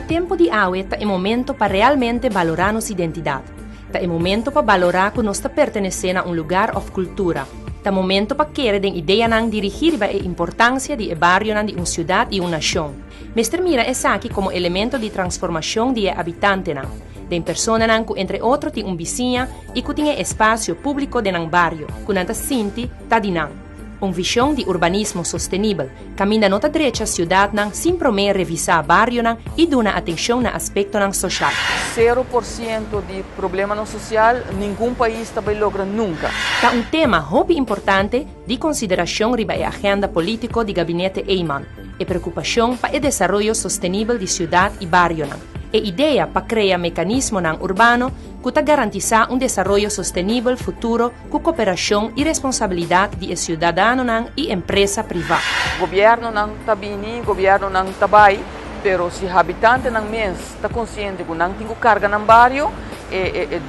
tempo de aue ta é momento para realmente valorar nossa identidade. Ta é momento para valorar que nós está pertencendo a lugar ou cultura. Ta momento para querer den ideia nang dirigir a importância de barrio nang de cidade e nação. Mestre mira essa aqui como elemento de transformação de habitante nang. Den persona nang que entre outros tem vizinha e que tem espaço público de nang barrio, que nanta sinti ta di nang. Visão de urbanismo sustentável, caminha nota direita a cidade nang sem prometer revisar barrio nang e dar atenção na aspecto nang social. 0% de problema no social, nenhum país também logra nunca. Tá tema muito importante de consideração riba a agenda político do gabinete Eyman e preocupação para o desenvolvimento sustentável de cidade e barrio nang. E ideia para criar mecanismo nang urbano que ta garantizar desenvolvimento sustentável futuro com cooperação e responsabilidade de cidadano nang e empresa privada. Governo nang tabini, governo nang tabay, pero si habitante nang mens está consciente que nang tingo carga nang barrio,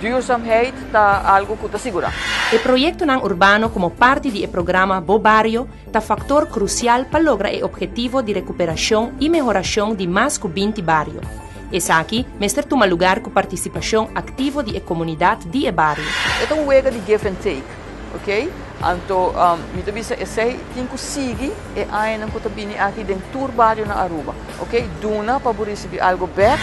duurzaamheid está algo que está segura. O projeto nang urbano como parte do programa Bo Barrio está fator crucial para lograr o objetivo de recuperação e melhoração de mais de 20 barrios. Essa aqui, mestre toma lugar com participação ativa da comunidade de barrio. É um jogo de give and take, ok? Então, me bisa esse tem que seguir e aí não pode vir aqui dentro do barrio na Aruba, ok? Duna para receber algo back.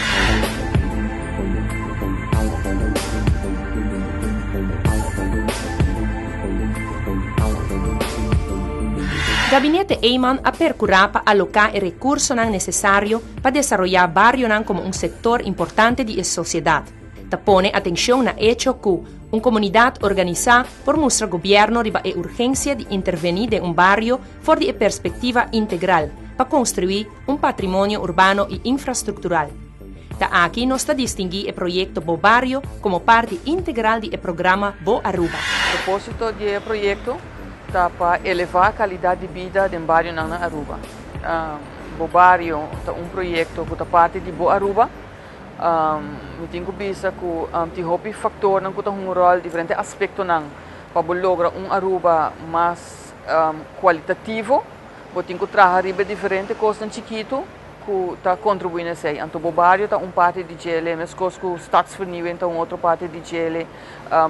Gabinete Eyman ha percurrido para alocar i recursi necessari per desarrollar barrio come un settore importante di società. Ta pone attenzione a hecho che una comunità organizzata por mostrar governo riba e urgência de intervenir in un barrio for di perspectiva integral para construir un patrimonio urbano e infraestructural. Ta aqui nós está distinguir o projeto Bo Barrio como parte integral do programa Bo Aruba. O propósito do projeto está para elevar a qualidade de vida do barrio na Aruba. O barrio é um projeto que está parte de Bo Aruba. Eu tenho visto que tem vários fatores que têm um rol diferente aspecto para lograr Aruba mais qualitativo. Eu tenho que trabalhar diferentes coisas chiquito que está contribuindo a isso. Então, o barrio está parte de GL, mas coisas que stadsvernieuwing está outra parte de GL,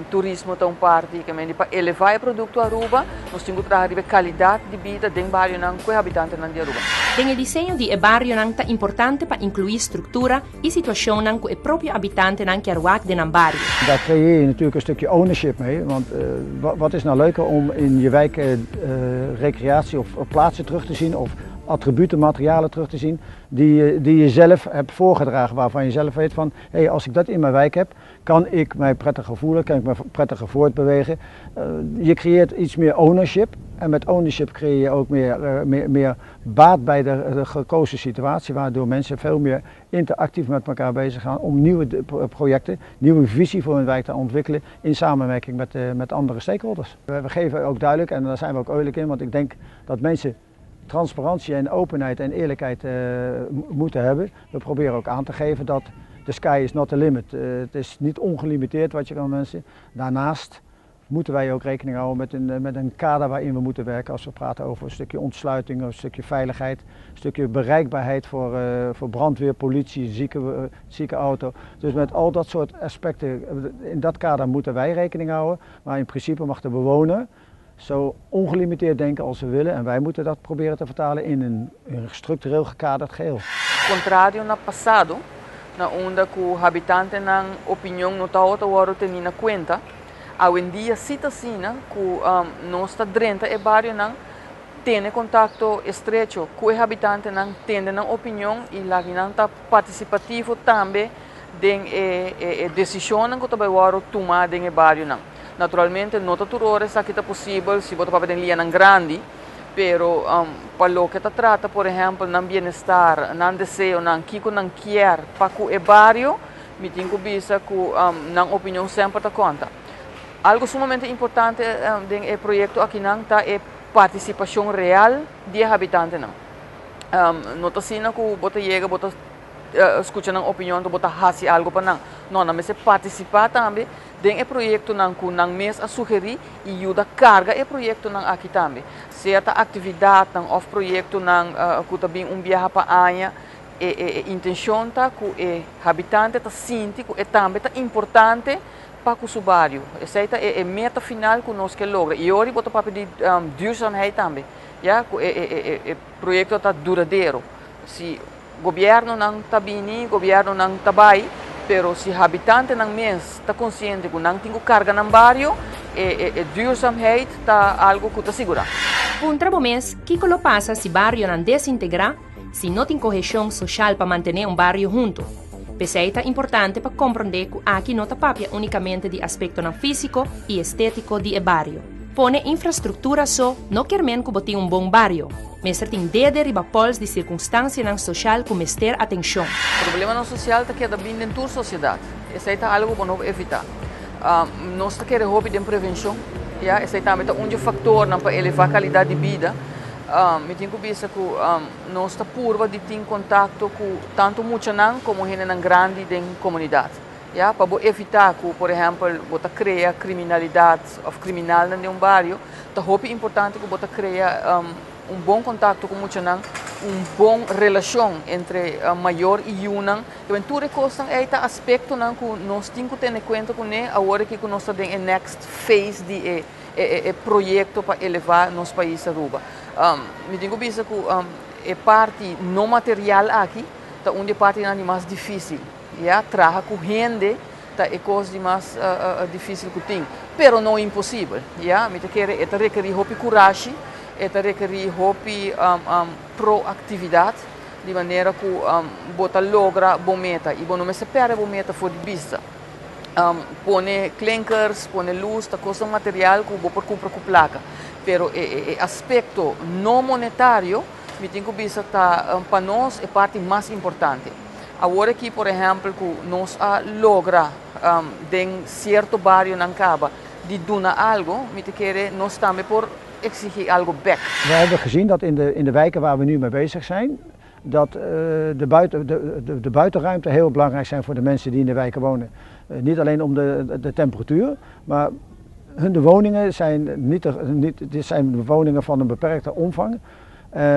turismo está parte que para elevar o produto Aruba, nós temos que trabalhar a qualidade de vida do barrio com os habitantes de Aruba. O desenho de barrio é importante para incluir estrutura e situação com o próprio habitante que arwaak de een barrio. Daar creëer je natuurlijk een stukje ownership mee, want wat is nou leuker om in je wijk recreatie of plaatsen terug te zien of attributen, materialen terug te zien die je zelf hebt voorgedragen, waarvan je zelf weet van, hey, als ik dat in mijn wijk heb, kan ik mij prettiger voelen, kan ik me prettiger voortbewegen. Je creëert iets meer ownership en met ownership creëer je ook meer baat bij de gekozen situatie, waardoor mensen veel meer interactief met elkaar bezig gaan om nieuwe projecten, nieuwe visie voor hun wijk te ontwikkelen in samenwerking met andere stakeholders. We geven ook duidelijk, en daar zijn we ook eerlijk in, want ik denk dat mensen transparantie en openheid en eerlijkheid moeten hebben. We proberen ook aan te geven dat de sky is not the limit. Het is niet ongelimiteerd wat je kan wensen. Daarnaast moeten wij ook rekening houden met een kader waarin we moeten werken als we praten over een stukje ontsluiting, een stukje veiligheid, een stukje bereikbaarheid voor brandweer, politie, ziekenauto. Dus met al dat soort aspecten, in dat kader moeten wij rekening houden. Maar in principe mag de bewoner zo ongelimiteerd denken als we willen en wij moeten dat proberen te vertalen in een structureel gekaderd geheel. Contrario na passado, na onda que o habitante na opinião não está outra hora tendo na conta, hoje em dia cita assim, que nós está dentro do barrio não tem contato estreito com o habitante não tem na opinião e lá não está participativo também den decisão que também hora tomar den barrio não. Naturalmente, não todas as horas é possível se você para linha grande, pero para o que trata, por exemplo, no bem-estar, no desejo, no que não quer para o barrio, me tenho visto que na opinião sempre está conta. Algo sumamente importante do projeto aqui não está é participação real de habitantes não. Não está sendo que você chega, você escuta a opinião, você faz algo para não, mas é participar também do projeto que não mesmo a sugerir e ajuda a carga o projeto aqui também. Certa atividade ou projeto que também viaja para a Anha, intenção tá que o habitante tá sente que também tá importante para o bairro. Essa é a meta final que nós queremos lograr. E hoje botar papel de duurzaamheid também. Ja, o projeto está duradouro. Se o governo não está bem, o governo não está bem, mas se o habitante não está consciente que não tem carga no bairro, duurzaamheid está algo que está seguro. Um trabo mês, que lo passa se o bairro não desintegrar, se não tem coesão social para manter um bairro junto. Peseta é importante para compreender que aqui não está papia unicamente de aspecto físico e estético de bairro. Pone infraestrutura só, não quer men que bote bom bairro, mas tem dede riba pols de circunstância social que mester atenção. O problema social está queda bem dentro da sociedade. Essa é algo para nós evitar. Nós queremos hobby de prevenção. Esse é também um fator para elevar a qualidade de vida. Eu tenho visto que nós estamos por de ter contato com tanto muitos como gente grande da comunidade. Para evitar que, por exemplo, você cria criminalidade ou criminal em bairro, é importante que você crie bom contato com muitos, boa relação entre maior e unang. E tudo isso é um aspecto que nós temos que ter em conta agora que nós estamos em next phase de projeto para elevar nosso país a ruba. Eu tenho visto que a parte não material aqui é uma parte mais difícil. Trabalhar com gente é coisa mais difícil que tem, mas não é impossível. Requer coragem, requer proatividade, de maneira que você logra boa meta. E não se espera boa meta for de vista. Pone clinkers, pone luz, coisa material que você compra com placa. Mas o aspecto não monetário, eu tenho visto que para nós é a parte mais importante. Agora que, por exemplo, que nós logra em certo bairro na Caba de donar algo, nós também por exigir algo back. We hebben gezien dat in de wijken waar we nu mee bezig zijn, dat de buitenruimte heel belangrijk zijn voor de mensen die in de wijken wonen. Niet alleen om de temperatuur, maar de woningen zijn woningen van een beperkte omvang.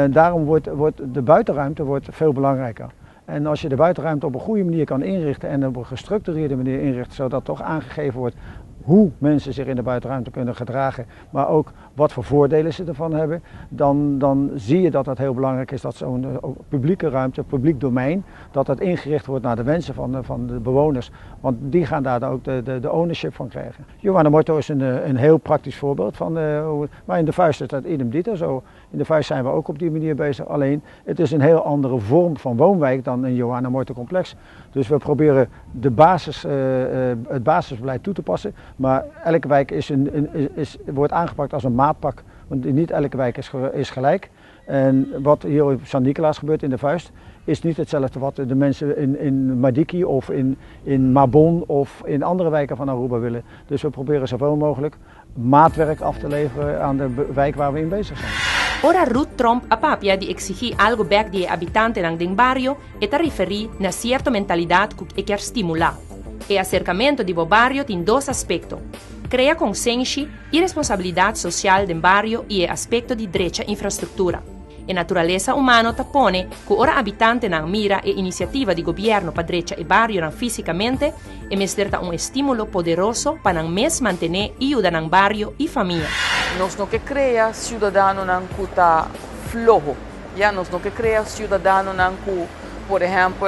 Daarom wordt de buitenruimte veel belangrijker. En als je de buitenruimte op een goede manier kan inrichten en op een gestructureerde manier inricht, zodat toch aangegeven wordt hoe mensen zich in de buitenruimte kunnen gedragen, maar ook wat voor voordelen ze ervan hebben, dan zie je dat het heel belangrijk is dat zo'n publieke ruimte, publiek domein, dat dat ingericht wordt naar de wensen van de bewoners. Want die gaan daar ook de ownership van krijgen. Johanna Motto is een heel praktisch voorbeeld van, maar in de vuist is dat idem dito zo. In de vuist zijn we ook op die manier bezig, alleen het is een heel andere vorm van woonwijk dan een Johanna Motto complex. Dus we proberen het basisbeleid toe te passen, maar elke wijk wordt aangepakt als een maatpak, want niet elke wijk is gelijk. En wat hier op San Nicolaas gebeurt in de vuist, is niet hetzelfde wat de mensen in Madiki of in Mabon of in andere wijken van Aruba willen. Dus we proberen zoveel mogelijk maatwerk af te leveren aan de wijk waar we in bezig zijn. Ora Ruth Trump a papia di exigir algo back di abitante ng ding barrio e ta riferi na cierta mentalidad que quer stimular. E acercamento di bo barrio tem dois aspectos. Crea consciência e responsabilidade social del barrio e aspecto di direita infraestrutura. E naturaleza umana tapone que ora abitante na mira e iniziativa di governo para direita e barrio fisicamente e mesterta un estímulo poderoso para mes mantener e ayudar ng barrio e família. Nós não queremos criar cidadãos que estão flojos. Nós não queremos criar cidadãos que, por exemplo,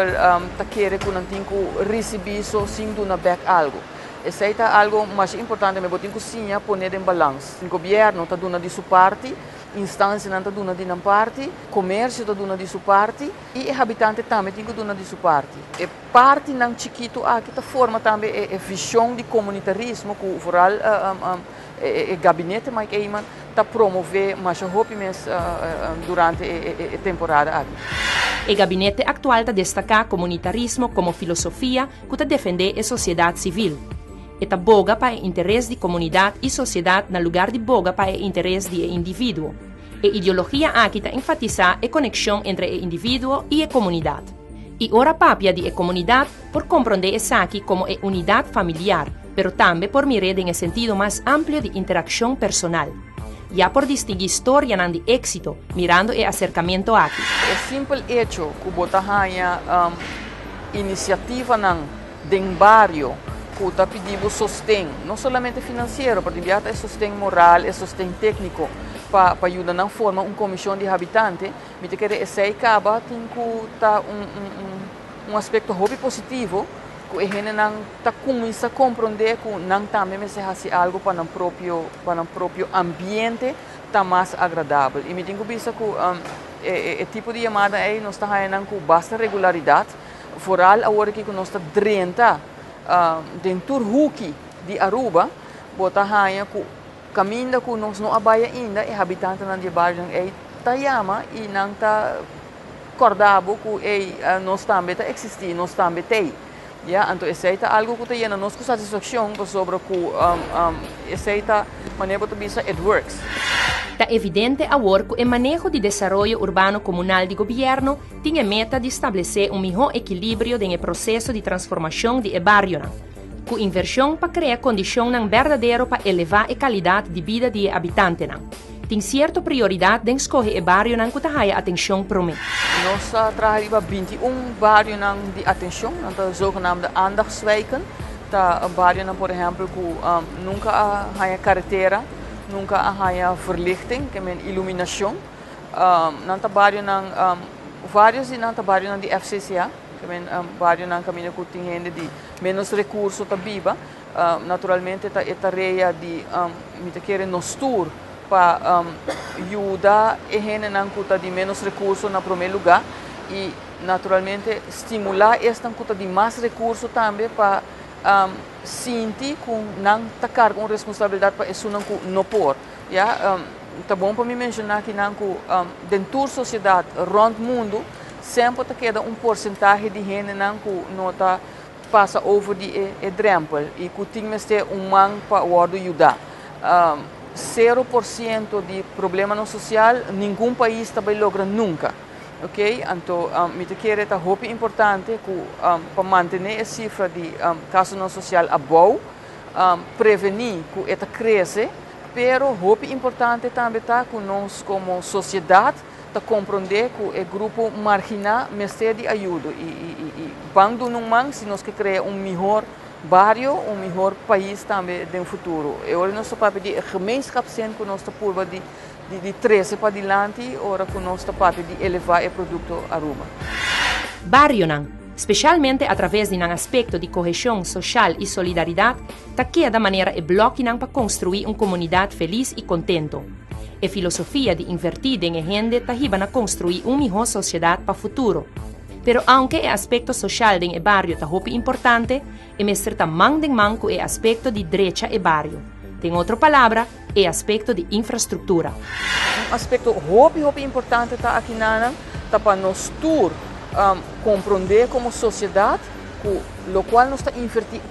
querem que não tenham que receber só sem donar back algo. Isso é algo mais importante, mas tem que sim pôr em balanço. O governo está dando de sua parte, instância não está dando de sua parte, comércio está dando de sua parte e o habitante também tem que dar de sua parte. E parte não chiquito aqui está forma também a visão de comunitarismo que vooral o gabinete Mike Eyman está promover mais rápido durante a temporada aqui. O gabinete atual está destacar comunitarismo como filosofia que está defender a sociedade civil. Eta boga para o interesse de comunidade e sociedade no lugar de boga para o interesse de indivíduo. A ideologia aqui está enfatizar a conexão entre o indivíduo e a comunidade. E ora papia de a comunidade por compreender essa aqui como a unidade familiar, pero também por mirar em um sentido mais amplo de interação personal. ya por distinguir historia de éxito, mirando el acercamiento aquí. É simples hecho que bota hanya iniciativa den barrio que está pedindo sostén, não somente financeiro, porque é sostén moral, é sostén técnico para ajudar na forma comissão de habitantes. Me te querer esse acaba tem que tá aspecto hobby positivo que a gente não tá começa a compreender que não também me se faz algo para o próprio ambiente tá mais agradável. E me tenho visto que é tipo de chamada aí nós está ganhando com bastante regularidade. Vooral agora que nós está drenta dentro do Huki de Aruba, bota ganha com caminho que nós não abaia ainda, e habitantes na bairro é tayama e não está acordado que nós também está existir, nós também tem. Então esse é algo que tem nós com satisfação sobre que esse é maneira de bisa it works. Está evidente agora que o manejo de desenvolvimento urbano comunal de governo tem a meta de estabelecer melhor equilíbrio no processo de transformação de barrio, com inversão para criar condições verdadeiras para elevar a qualidade de vida de habitantes. Tem certa prioridade em escolher o barrio que tem atenção para mim. Nós trabalhamos 21 barrios de atenção, na zogenaamde aandachtswijken. O barrio, por exemplo, que nunca há carretera, nunca há verlichting, que é iluminação. Nanta barrio vários e nanta barrio de FCCA, que é barrio na caminho que tem gente de menos recursos para viver. Naturalmente, esta área de me querer nos tour para ajudar a gente de menos recursos no primeiro lugar e naturalmente estimular esta de mais recursos também para sentir que não está carga uma responsabilidade para isso não pôr. Tá bom para me mencionar que dentro da sociedade, rond o mundo, sempre queda porcentagem de gente que não está passa over de drempel e que tem que ter man para ajudar. 0% de problema no social, nenhum país também logra nunca. Ok? Então, me querer é muito importante para manter a cifra de casos no social a boa, prevenir que ela cresce, mas muito importante também que nós como sociedade compreender que o grupo marginal precisa de ajuda e quando não se nós queremos criar melhor barrio, melhor país também no futuro. Agora nós estamos de gemeenschap zijn que nós estamos de 13 para adiante, ora que nós estamos de elevar o produto Aruba. Barrio, especialmente através de um aspecto de coesão social e solidariedade, está da maneira bloco para construir uma comunidade feliz e contente. A filosofia de invertir em gente está a construir uma melhor sociedade para o futuro. Pero aunque o aspecto social del barrio es muy importante, es mestre man con el aspecto de derecha e barrio. En otra palabra, el aspecto de infraestructura. Un aspecto muy importante está aquí para nosotros comprender como sociedad, lo cual nos está invertir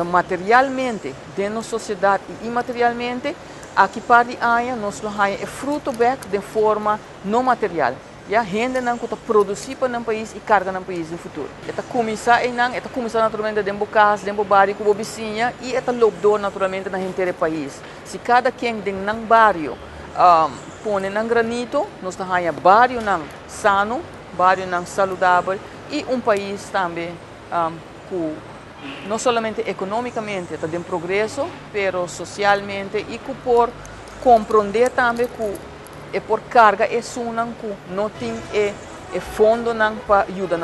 materialmente de nuestra sociedad y imaterialmente, aqui para aia nós ganhamos fruto de forma não material. E a gente não está produzindo para o país e carga no país no futuro. Está começando naturalmente dentro da casa, dentro do bairro, com a vizinha e está lobdor naturalmente na gente do país. Se cada quem dentro do bairro põe um granito, nós ganhamos bairro sano, bairro saudável e país também não somente economicamente está em progresso, mas socialmente e por compreender também que é por carga é que não tem fundo para ajudar.